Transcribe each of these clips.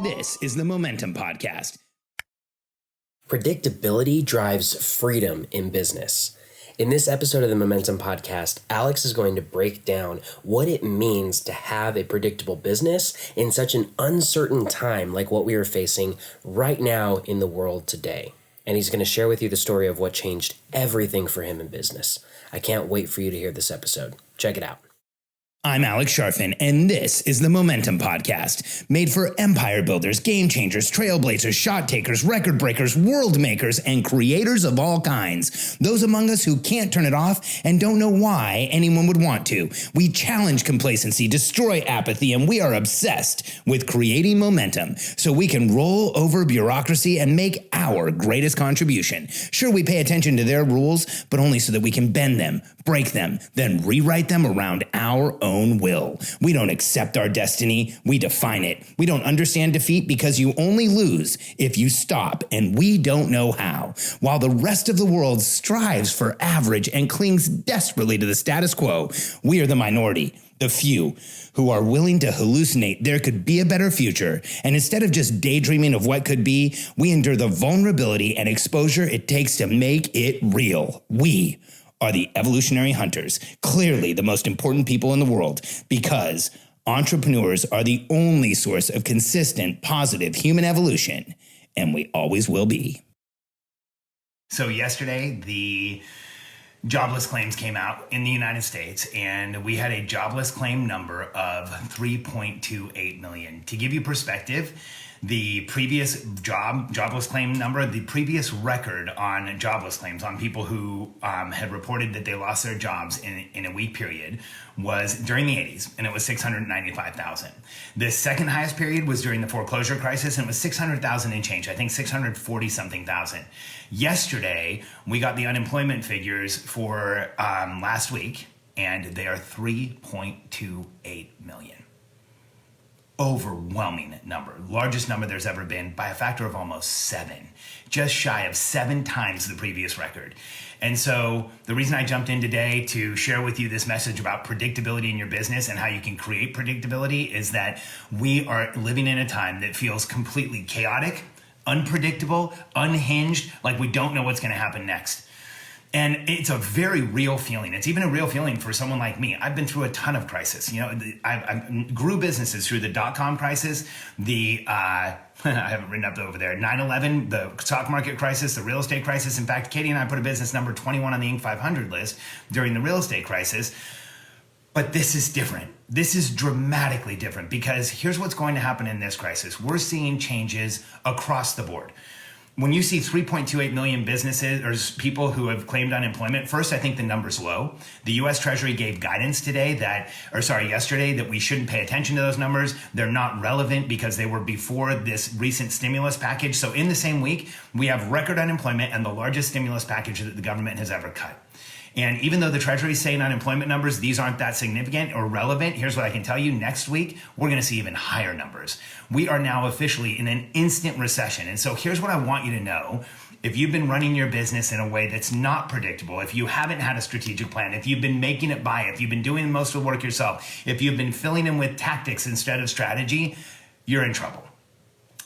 This is the Momentum Podcast. Predictability drives freedom in business. In this episode of the Momentum Podcast, Alex is going to break down what it means to have a predictable business in such an uncertain time like what we are facing right now in the world today. And he's going to share with you the story of what changed everything for him in business. I can't wait for you to hear this episode. Check it out. I'm Alex Sharfin, and this is the Momentum Podcast, made for empire builders, game changers, trailblazers, shot takers, record breakers, world makers, and creators of all kinds. Those among us who can't turn it off and don't know why anyone would want to. We challenge complacency, destroy apathy, and we are obsessed with creating momentum so we can roll over bureaucracy and make our greatest contribution. Sure, we pay attention to their rules, but only so that we can bend them, break them, then rewrite them around our own will. We don't accept our destiny, we define it. We don't understand defeat because you only lose if you stop, and we don't know how. While the rest of the world strives for average and clings desperately to the status quo, we are the minority, the few, who are willing to hallucinate there could be a better future. And instead of just daydreaming of what could be, we endure the vulnerability and exposure it takes to make it real. We are the evolutionary hunters, clearly the most important people in the world, because entrepreneurs are the only source of consistent, positive human evolution, and we always will be. So yesterday, the jobless claims came out in the United States, and we had a jobless claim number of 3.28 million. To give you perspective, the previous jobless claim number, the previous record on jobless claims on people who had reported that they lost their jobs in a week period was during the 80s, and it was 695,000. The second highest period was during the foreclosure crisis, and it was 600,000 and change, I think 640-something thousand. Yesterday, we got the unemployment figures for last week, and they are 3.28 million. Overwhelming number, largest number there's ever been by a factor of almost 7, just shy of 7 times the previous record. And so the reason I jumped in today to share with you this message about predictability in your business and how you can create predictability is that we are living in a time that feels completely chaotic, unpredictable, unhinged, like we don't know what's going to happen next. And it's a very real feeling. It's even a real feeling for someone like me. I've been through a ton of crisis. You know, I grew businesses through the dot-com crisis, I have it written up over there, 9/11, the stock market crisis, the real estate crisis. In fact, Katie and I put a business number 21 on the Inc. 500 list during the real estate crisis. But this is different. This is dramatically different because here's what's going to happen in this crisis. We're seeing changes across the board. When you see 3.28 million businesses or people who have claimed unemployment, first, I think the number's low. The U.S. Treasury gave guidance yesterday that we shouldn't pay attention to those numbers. They're not relevant because they were before this recent stimulus package. So in the same week, we have record unemployment and the largest stimulus package that the government has ever cut. And even though the Treasury is saying unemployment numbers, these aren't that significant or relevant, here's what I can tell you. Next week, we're going to see even higher numbers. We are now officially in an instant recession. And so here's what I want you to know. If you've been running your business in a way that's not predictable, if you haven't had a strategic plan, if you've been making it by, if you've been doing most of the work yourself, if you've been filling in with tactics instead of strategy, you're in trouble.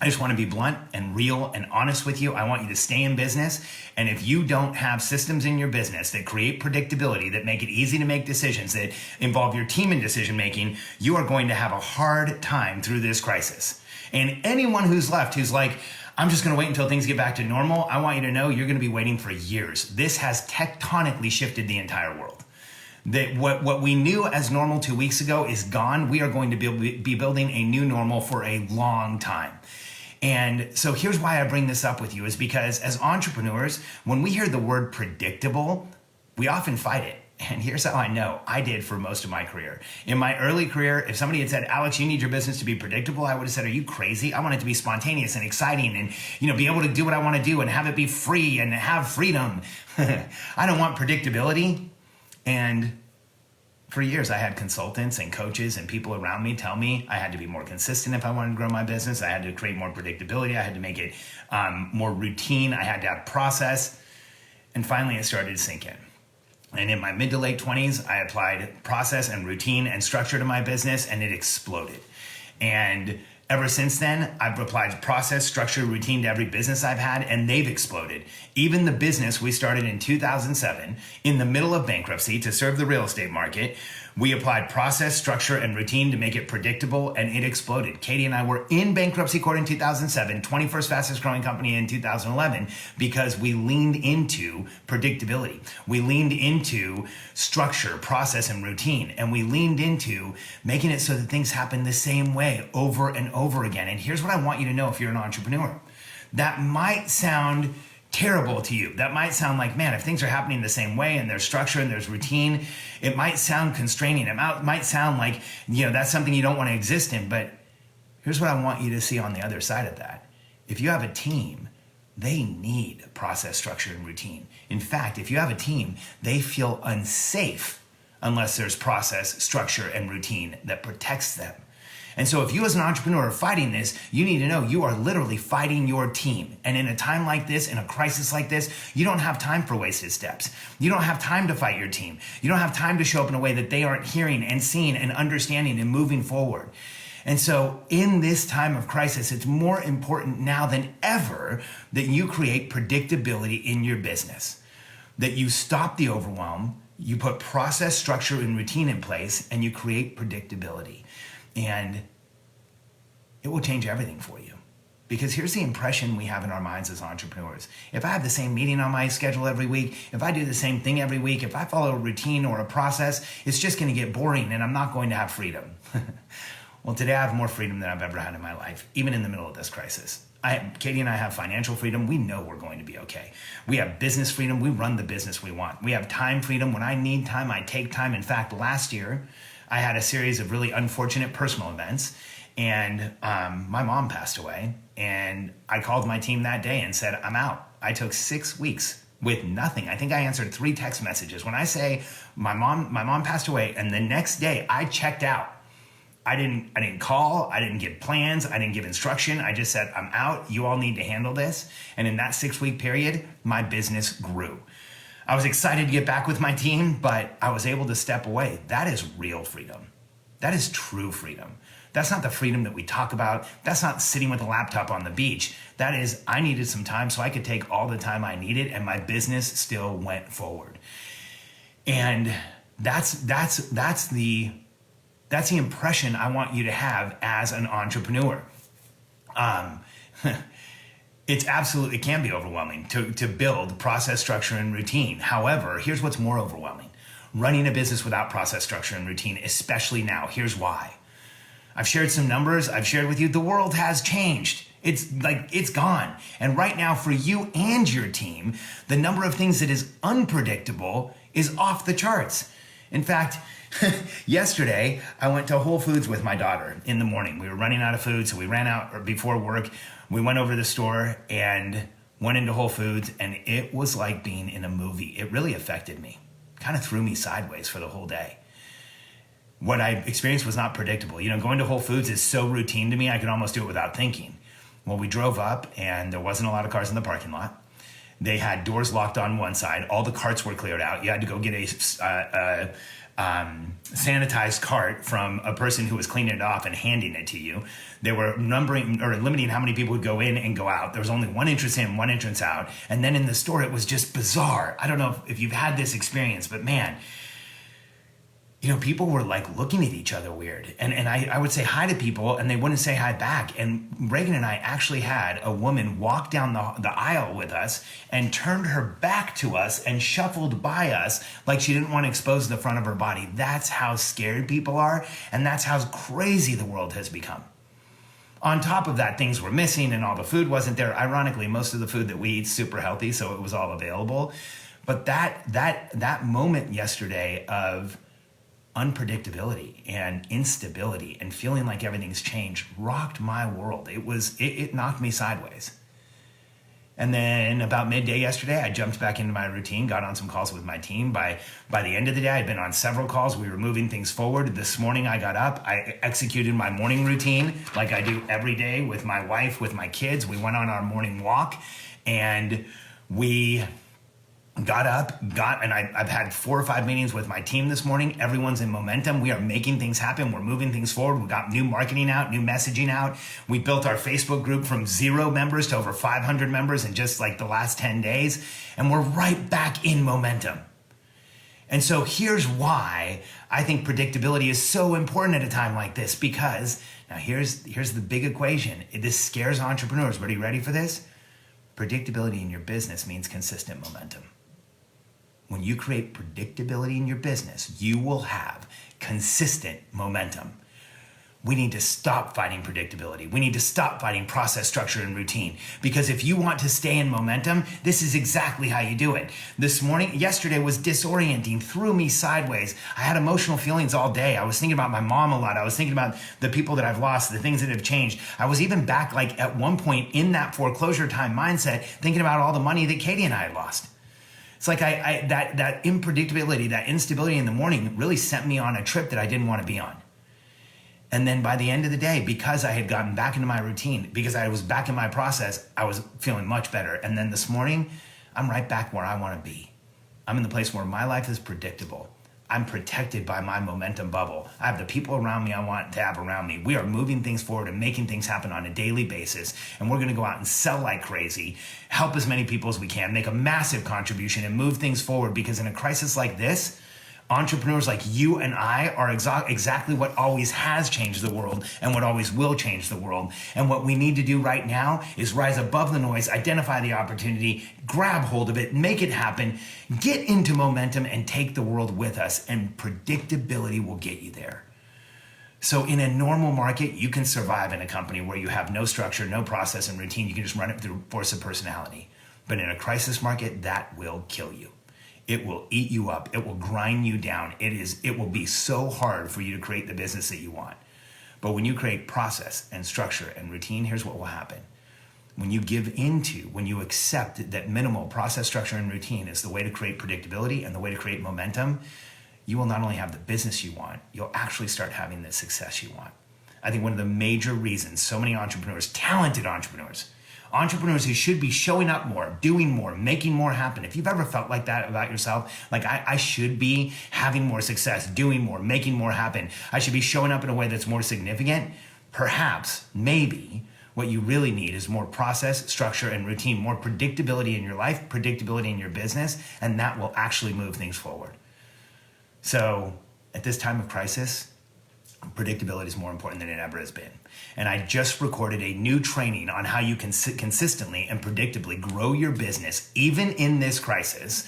I just want to be blunt and real and honest with you. I want you to stay in business. And if you don't have systems in your business that create predictability, that make it easy to make decisions, that involve your team in decision making, you are going to have a hard time through this crisis. And anyone who's left who's like, I'm just going to wait until things get back to normal, I want you to know you're going to be waiting for years. This has tectonically shifted the entire world. That what we knew as normal 2 weeks ago is gone. We are going to be building a new normal for a long time. And so here's why I bring this up with you is because as entrepreneurs, when we hear the word predictable, we often fight it. And here's how I know. I did for most of my career. In my early career, if somebody had said, Alex, you need your business to be predictable, I would have said, are you crazy? I want it to be spontaneous and exciting and, be able to do what I want to do and have it be free and have freedom. I don't want predictability. And for years, I had consultants and coaches and people around me tell me I had to be more consistent if I wanted to grow my business. I had to create more predictability. I had to make it more routine. I had to have process. And finally, it started to sink in. And in my mid to late 20s, I applied process and routine and structure to my business, and it exploded. And Ever since then, I've applied process, structure, routine to every business I've had, and they've exploded. Even the business we started in 2007, in the middle of bankruptcy to serve the real estate market, we applied process, structure, and routine to make it predictable, and it exploded. Katie and I were in bankruptcy court in 2007, 21st fastest growing company in 2011, because we leaned into predictability. We leaned into structure, process, and routine, and we leaned into making it so that things happen the same way over and over again. And here's what I want you to know if you're an entrepreneur. That might sound terrible to you. That might sound like, man, if things are happening the same way and there's structure and there's routine, it might sound constraining. It might sound like, that's something you don't want to exist in. But here's what I want you to see on the other side of that. If you have a team, they need process, structure, and routine. In fact, if you have a team, they feel unsafe unless there's process, structure, and routine that protects them. And so if you as an entrepreneur are fighting this, you need to know you are literally fighting your team. And in a time like this, in a crisis like this, you don't have time for wasted steps. You don't have time to fight your team. You don't have time to show up in a way that they aren't hearing and seeing and understanding and moving forward. And so in this time of crisis, it's more important now than ever that you create predictability in your business, that you stop the overwhelm, you put process, structure, and routine in place, and you create predictability. And it will change everything for you. Because here's the impression we have in our minds as entrepreneurs. If I have the same meeting on my schedule every week, if I do the same thing every week, if I follow a routine or a process, it's just going to get boring and I'm not going to have freedom. Well, today I have more freedom than I've ever had in my life, even in the middle of this crisis. Katie and I have financial freedom. We know we're going to be okay. We have business freedom. We run the business we want. We have time freedom. When I need time, I take time. In fact, last year, I had a series of really unfortunate personal events, and my mom passed away, and I called my team that day and said, I'm out. I took 6 weeks with nothing. I think I answered 3 text messages. When I say my mom passed away, and the next day I checked out. I didn't call, I didn't give plans, I didn't give instruction. I just said, I'm out. You all need to handle this. And in that 6-week period, my business grew. I was excited to get back with my team, but I was able to step away. That is real freedom. That is true freedom. That's not the freedom that we talk about. That's not sitting with a laptop on the beach. That is, I needed some time so I could take all the time I needed and my business still went forward. And that's the impression I want you to have as an entrepreneur. It can be overwhelming to build process, structure, and routine. However, here's what's more overwhelming. Running a business without process, structure, and routine, especially now. Here's why. I've shared some numbers. I've shared with you the world has changed. It's gone. And right now for you and your team, the number of things that is unpredictable is off the charts. In fact, yesterday, I went to Whole Foods with my daughter in the morning. We were running out of food, so we ran out before work. We went over to the store and went into Whole Foods, and it was like being in a movie. It really affected me. Kind of threw me sideways for the whole day. What I experienced was not predictable. Going to Whole Foods is so routine to me, I could almost do it without thinking. Well, we drove up, and there wasn't a lot of cars in the parking lot. They had doors locked on one side. All the carts were cleared out. You had to go get a sanitized cart from a person who was cleaning it off and handing it to you. They were limiting how many people would go in and go out. There was only one entrance in, one entrance out. And then in the store, it was just bizarre. I don't know if you've had this experience, but man, people were like looking at each other weird. And I would say hi to people and they wouldn't say hi back. And Reagan and I actually had a woman walk down the aisle with us and turned her back to us and shuffled by us like she didn't want to expose the front of her body. That's how scared people are. And that's how crazy the world has become. On top of that, things were missing and all the food wasn't there. Ironically, most of the food that we eat is super healthy, so it was all available. But that moment yesterday of unpredictability and instability and feeling like everything's changed rocked my world. It knocked me sideways. And then about midday yesterday, I jumped back into my routine, got on some calls with my team. By the end of the day, I'd been on several calls. We were moving things forward. This morning I got up, I executed my morning routine like I do every day with my wife, with my kids. We went on our morning walk and we got up, and I've had 4 or 5 meetings with my team this morning. Everyone's in momentum. We are making things happen. We're moving things forward. We got new marketing out, new messaging out. We built our Facebook group from 0 members to over 500 members in just like the last 10 days. And we're right back in momentum. And so here's why I think predictability is so important at a time like this, because now here's the big equation. This scares entrepreneurs, but are you ready for this? Predictability in your business means consistent momentum. When you create predictability in your business, you will have consistent momentum. We need to stop fighting predictability. We need to stop fighting process, structure, and routine. Because if you want to stay in momentum, this is exactly how you do it. Yesterday was disorienting, threw me sideways. I had emotional feelings all day. I was thinking about my mom a lot. I was thinking about the people that I've lost, the things that have changed. I was even back like at one point in that foreclosure time mindset, thinking about all the money that Katie and I had lost. It's like that unpredictability, that instability in the morning really sent me on a trip that I didn't want to be on. And then by the end of the day, because I had gotten back into my routine, because I was back in my process, I was feeling much better. And then this morning, I'm right back where I want to be. I'm in the place where my life is predictable. I'm protected by my momentum bubble. I have the people around me I want to have around me. We are moving things forward and making things happen on a daily basis. And we're going to go out and sell like crazy, help as many people as we can, make a massive contribution and move things forward, because in a crisis like this, entrepreneurs like you and I are exactly what always has changed the world and what always will change the world. And what we need to do right now is rise above the noise, identify the opportunity, grab hold of it, make it happen, get into momentum, and take the world with us. And predictability will get you there. So in a normal market, you can survive in a company where you have no structure, no process and routine. You can just run it through force of personality. But in a crisis market, that will kill you. It will eat you up. It will grind you down. It will be so hard for you to create the business that you want. But when you create process and structure and routine, here's what will happen. When you accept that minimal process, structure, and routine is the way to create predictability and the way to create momentum, you will not only have the business you want, you'll actually start having the success you want. I think one of the major reasons so many entrepreneurs, talented entrepreneurs who should be showing up more, doing more, making more happen. If you've ever felt like that about yourself, like I should be having more success, doing more, making more happen. I should be showing up in a way that's more significant. Perhaps, maybe, what you really need is more process, structure, and routine, more predictability in your life, predictability in your business, and that will actually move things forward. So at this time of crisis, predictability is more important than it ever has been. And I just recorded a new training on how you can consistently and predictably grow your business, even in this crisis.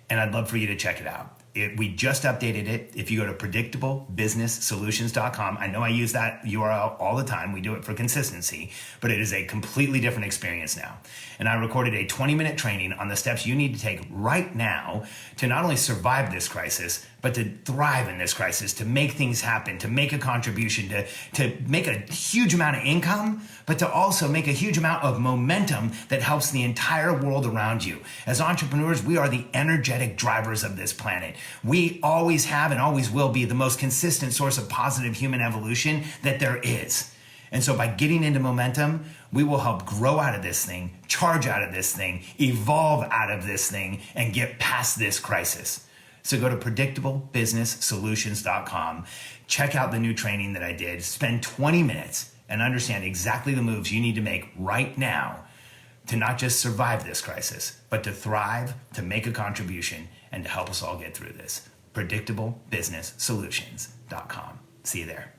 And I'd love for you to check it out. We just updated it. If you go to predictablebusinesssolutions.com, I know I use that URL all the time. We do it for consistency, but it is a completely different experience now. And I recorded a 20-minute training on the steps you need to take right now to not only survive this crisis, but to thrive in this crisis, to make things happen, to make a contribution, to make a huge amount of income, but to also make a huge amount of momentum that helps the entire world around you. As entrepreneurs, we are the energetic drivers of this planet. We always have and always will be the most consistent source of positive human evolution that there is. And so by getting into momentum, we will help grow out of this thing, charge out of this thing, evolve out of this thing, and get past this crisis. So go to predictablebusinesssolutions.com, check out the new training that I did, spend 20 minutes and understand exactly the moves you need to make right now to not just survive this crisis, but to thrive, to make a contribution, and to help us all get through this. predictablebusinesssolutions.com. See you there.